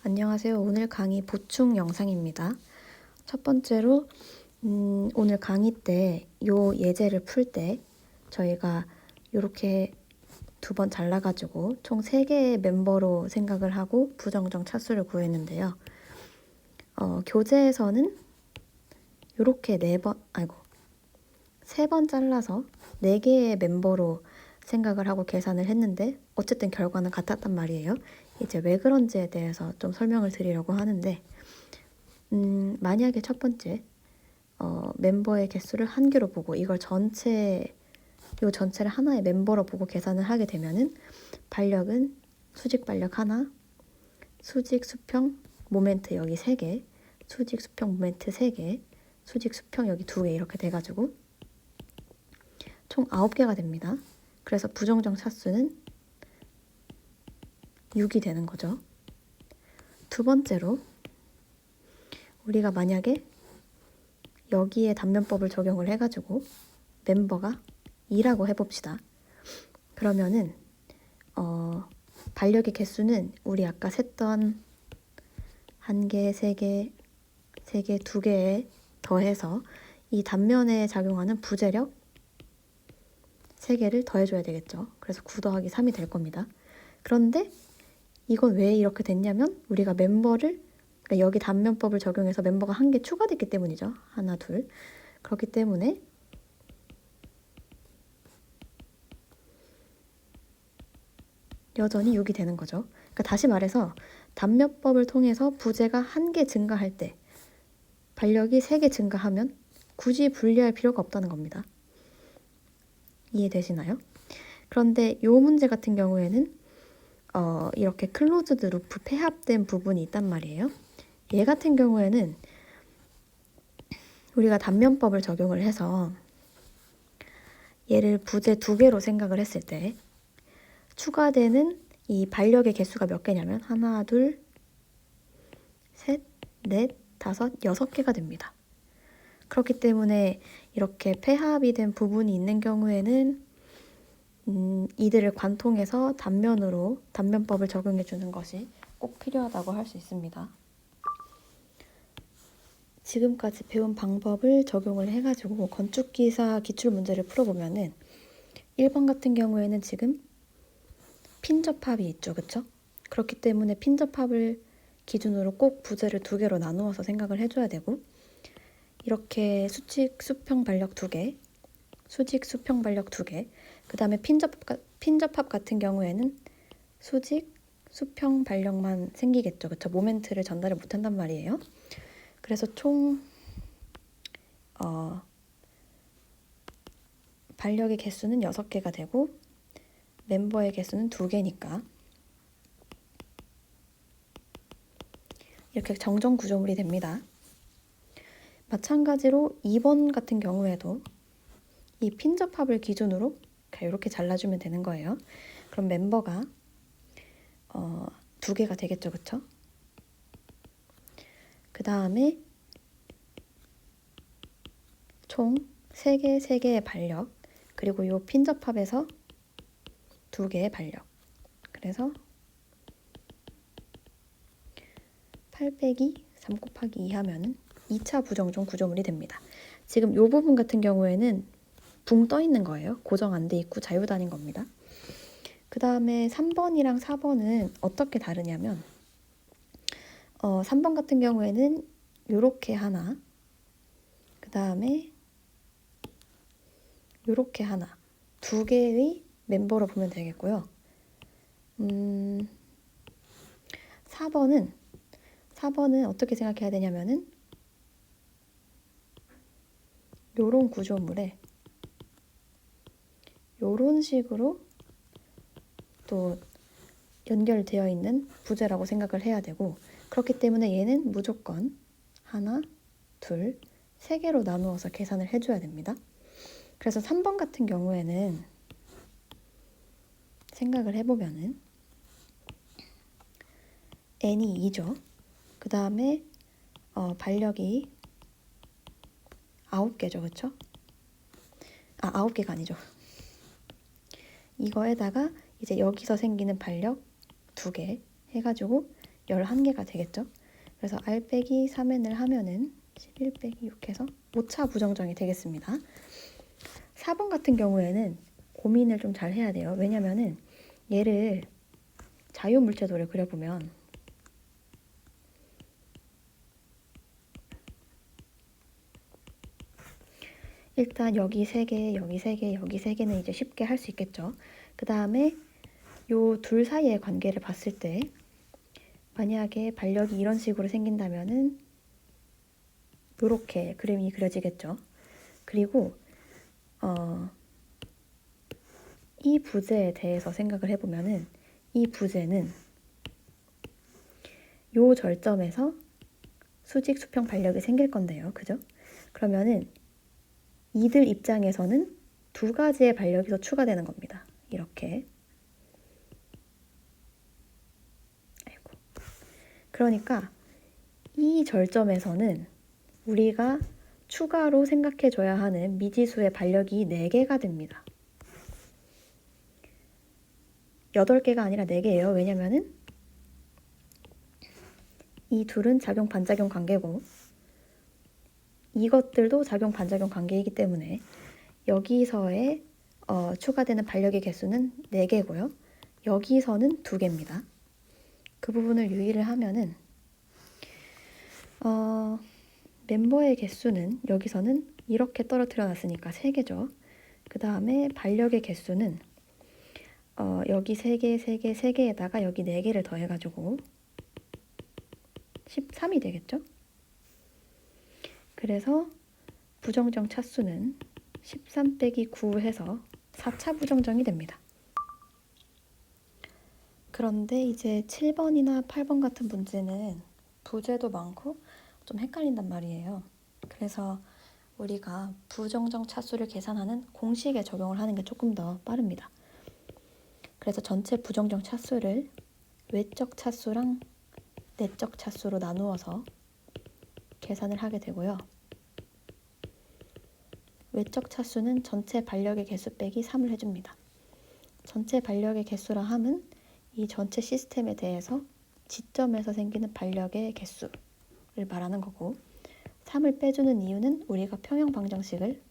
안녕하세요. 오늘 강의 보충 영상입니다. 첫 번째로 오늘 강의 때 요 예제를 풀 때 저희가 이렇게 두 번 잘라가지고 총 3개의 멤버로 생각을 하고 부정정 차수를 구했는데요. 교재에서는 이렇게 3번 잘라서 4개의 멤버로 생각을 하고 계산을 했는데 어쨌든 결과는 같았단 말이에요. 이제 왜 그런지에 대해서 좀 설명을 드리려고 하는데 만약에 첫 번째 멤버의 개수를 한 개로 보고 이걸 전체를 하나의 멤버로 보고 계산을 하게 되면은 반력은 수직 반력 하나, 수직 수평 모멘트 여기 3개, 수직 수평 모멘트 3개, 수직 수평 여기 2개 이렇게 돼가지고 총 9개가 됩니다. 그래서 부정정 차수는 6이 되는 거죠. 두 번째로 우리가 만약에 여기에 단면법을 적용을 해가지고 멤버가 2라고 해봅시다. 그러면은 반력의 개수는 우리 아까 셌던 1개, 3개, 3개, 2개에 더해서 이 단면에 작용하는 부재력 3개를 더해줘야 되겠죠. 그래서 9 더하기 3이 될 겁니다. 그런데 이건 왜 이렇게 됐냐면 우리가 멤버를 그러니까 여기 단면법을 적용해서 멤버가 1개 추가됐기 때문이죠. 하나, 둘. 그렇기 때문에 여전히 6이 되는 거죠. 그러니까 다시 말해서 단면법을 통해서 부재가 1개 증가할 때 반력이 3개 증가하면 굳이 분리할 필요가 없다는 겁니다. 이해되시나요? 그런데 이 문제 같은 경우에는 이렇게 클로즈드 루프 폐합된 부분이 있단 말이에요. 얘 같은 경우에는 우리가 단면법을 적용을 해서 얘를 부재 2개로 생각을 했을 때 추가되는 이 반력의 개수가 몇 개냐면 하나, 둘, 셋, 넷, 다섯, 6개가 됩니다. 그렇기 때문에 이렇게 폐합이 된 부분이 있는 경우에는 이들을 관통해서 단면법을 적용해 주는 것이 꼭 필요하다고 할 수 있습니다. 지금까지 배운 방법을 적용을 해가지고 건축기사 기출문제를 풀어보면은 1번 같은 경우에는 지금 핀접합이 있죠. 그쵸? 그렇기 때문에 핀접합을 기준으로 꼭 부재를 2개로 나누어서 생각을 해줘야 되고 이렇게 수직 수평 반력 2개, 수직 수평 반력 2개, 그 다음에 핀접합 같은 경우에는 수직 수평 반력만 생기겠죠. 그쵸? 모멘트를 전달을 못한단 말이에요. 그래서 총 반력의 개수는 6개가 되고 멤버의 개수는 2개니까 이렇게 정정 구조물이 됩니다. 마찬가지로 2번 같은 경우에도 이 핀접합을 기준으로 이렇게 잘라주면 되는 거예요. 그럼 멤버가 2개가 되겠죠. 그쵸? 그 다음에 총 3개의 반력 그리고 이 핀접합에서 2개의 반력 그래서 8 빼기 3 곱하기 2 하면은 2차 부정정 구조물이 됩니다. 지금 이 부분 같은 경우에는 붕 떠 있는 거예요. 고정 안 돼 있고 자유단인 겁니다. 그 다음에 3번이랑 4번은 어떻게 다르냐면 3번 같은 경우에는 요렇게 하나 그 다음에 요렇게 하나 2개의 멤버로 보면 되겠고요. 4번은 어떻게 생각해야 되냐면은 요런 구조물에 요런 식으로 또 연결되어 있는 부재라고 생각을 해야 되고 그렇기 때문에 얘는 무조건 하나, 둘, 3개로 나누어서 계산을 해줘야 됩니다. 그래서 3번 같은 경우에는 생각을 해보면은 n이 2죠. 그 다음에 반력이 9개죠. 그쵸? 9개가 아니죠. 이거에다가 이제 여기서 생기는 반력 2개 해가지고 11개가 되겠죠. 그래서 R 빼기 3n을 하면은 11 빼기 6 해서 5차 부정정이 되겠습니다. 4번 같은 경우에는 고민을 좀 잘 해야 돼요. 왜냐면은 얘를 자유물체도를 그려보면 일단 여기 3개, 여기 3개, 여기 3개는 이제 쉽게 할 수 있겠죠. 그 다음에 요 둘 사이의 관계를 봤을 때 만약에 반력이 이런 식으로 생긴다면은 요렇게 그림이 그려지겠죠. 그리고 이 부재에 대해서 생각을 해보면은 이 부재는 요 절점에서 수직 수평 반력이 생길 건데요. 그죠? 그러면은 이들 입장에서는 2가지의 반력이 더 추가되는 겁니다. 이렇게. 아이고. 그러니까 이 절점에서는 우리가 추가로 생각해줘야 하는 미지수의 반력이 4개가 됩니다. 8개가 아니라 4개예요. 왜냐면은 이 둘은 작용 반작용 관계고 이것들도 작용 반작용 관계이기 때문에 여기서의 추가되는 반력의 개수는 4개고요. 여기서는 2개입니다. 그 부분을 유의를 하면은 멤버의 개수는 여기서는 이렇게 떨어뜨려 놨으니까 3개죠. 그 다음에 반력의 개수는 여기 3개, 3개, 3개에다가 여기 4개를 더해가지고 13이 되겠죠? 그래서 부정정 차수는 13 빼기 9 해서 4차 부정정이 됩니다. 그런데 이제 7번이나 8번 같은 문제는 부재도 많고 좀 헷갈린단 말이에요. 그래서 우리가 부정정 차수를 계산하는 공식에 적용을 하는 게 조금 더 빠릅니다. 그래서 전체 부정정 차수를 외적 차수랑 내적 차수로 나누어서 계산을 하게 되고요. 외적 차수는 전체 반력의 개수 빼기 3을 해줍니다. 전체 반력의 개수라 함은 이 전체 시스템에 대해서 지점에서 생기는 반력의 개수를 말하는 거고 3을 빼주는 이유는 우리가 평형 방정식을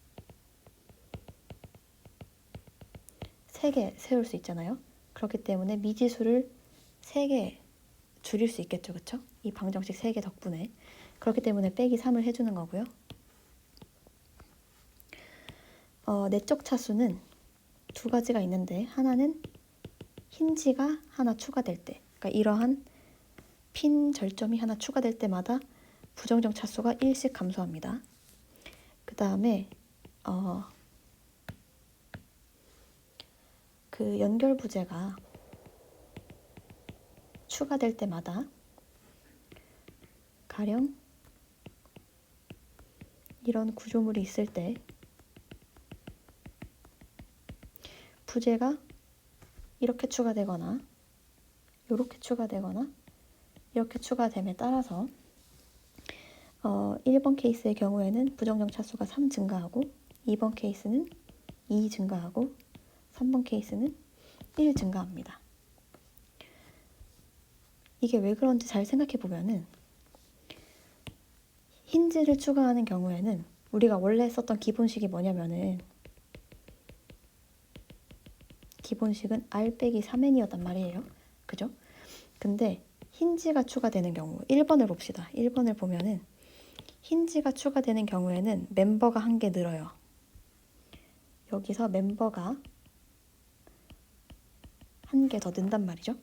3개 세울 수 있잖아요. 그렇기 때문에 미지수를 3개 줄일 수 있겠죠. 그쵸? 이 방정식 3개 덕분에. 그렇기 때문에 빼기 3을 해주는 거고요. 내적 차수는 2가지가 있는데 하나는 힌지가 하나 추가될 때, 그러니까 이러한 핀 절점이 하나 추가될 때마다 부정정 차수가 1씩 감소합니다. 그 다음에 그 연결 부재가 추가될 때마다 가령 이런 구조물이 있을 때 부재가 이렇게 추가되거나 이렇게 추가되거나 이렇게 추가됨에 따라서 1번 케이스의 경우에는 부정정 차수가 3 증가하고 2번 케이스는 2 증가하고 3번 케이스는 1 증가합니다. 이게 왜 그런지 잘 생각해 보면은 힌지를 추가하는 경우에는 우리가 원래 썼던 기본식이 뭐냐면은 기본식은 R 빼기 3n이었단 말이에요. 그죠? 근데 힌지가 추가되는 경우 1번을 봅시다. 1번을 보면은 힌지가 추가되는 경우에는 멤버가 한 개 늘어요. 여기서 멤버가 한 개 더 는단 말이죠.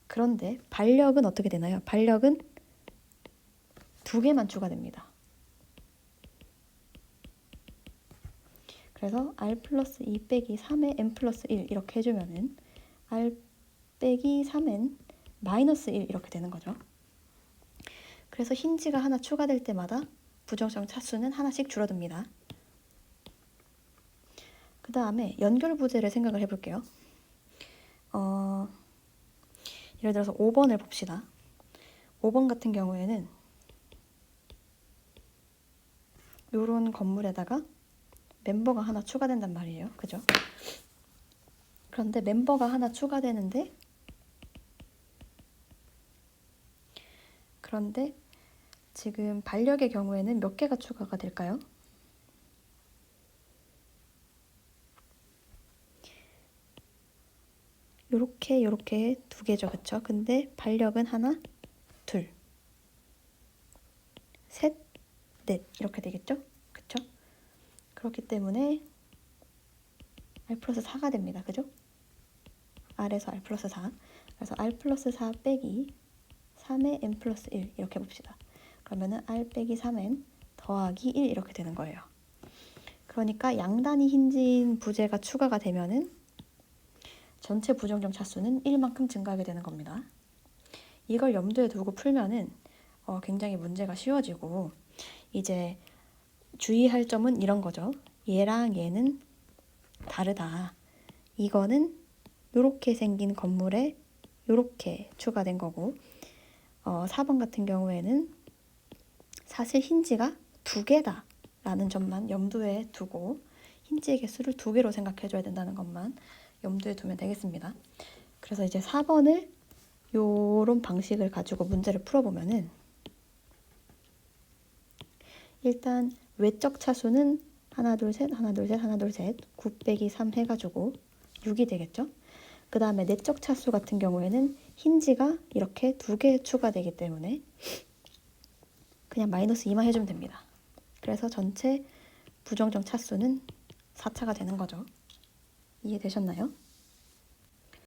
그런데 반력은 어떻게 되나요? 반력은 2개만 추가됩니다. 그래서 R 플러스 2 빼기 3에 N 플러스 1 이렇게 해주면은 R 빼기 3N 마이너스 1 이렇게 되는 거죠. 그래서 힌지가 하나 추가될 때마다 부정정 차수는 하나씩 줄어듭니다. 그 다음에 연결 부재를 생각을 해볼게요. 예를 들어서 5번을 봅시다. 5번 같은 경우에는 요런 건물에다가 멤버가 하나 추가된단 말이에요. 그죠? 그런데 멤버가 하나 추가되는데 그런데 지금 반력의 경우에는 몇 개가 추가가 될까요? 요렇게 두 개죠, 그쵸? 근데 반력은 하나, 둘, 셋, 넷 이렇게 되겠죠? 그쵸? 그렇기 때문에 r 플러스 4가 됩니다. 그죠? r에서 r 플러스 4. 그래서 r 플러스 4 빼기 3의 n 플러스 1 이렇게 봅시다. 그러면은 r 빼기 3n 더하기 1 이렇게 되는 거예요. 그러니까 양단위 힌지인 부재가 추가가 되면은 전체 부정점 차수는 1만큼 증가하게 되는 겁니다. 이걸 염두에 두고 풀면은 굉장히 문제가 쉬워지고, 이제 주의할 점은 이런 거죠. 얘랑 얘는 다르다. 이거는 요렇게 생긴 건물에 요렇게 추가된 거고, 4번 같은 경우에는 사실 힌지가 2개다 라는 점만 염두에 두고 힌지의 개수를 2개로 생각해줘야 된다는 것만 염두에 두면 되겠습니다. 그래서 이제 4번을 요런 방식을 가지고 문제를 풀어보면은, 일단 외적 차수는 하나 둘 셋 하나 둘 셋 하나 둘 셋 9 빼기 3 해가지고 6이 되겠죠. 그 다음에 내적 차수 같은 경우에는 힌지가 이렇게 2개 추가되기 때문에 그냥 마이너스 2만 해주면 됩니다. 그래서 전체 부정점 차수는 4차가 되는 거죠. 이해되셨나요?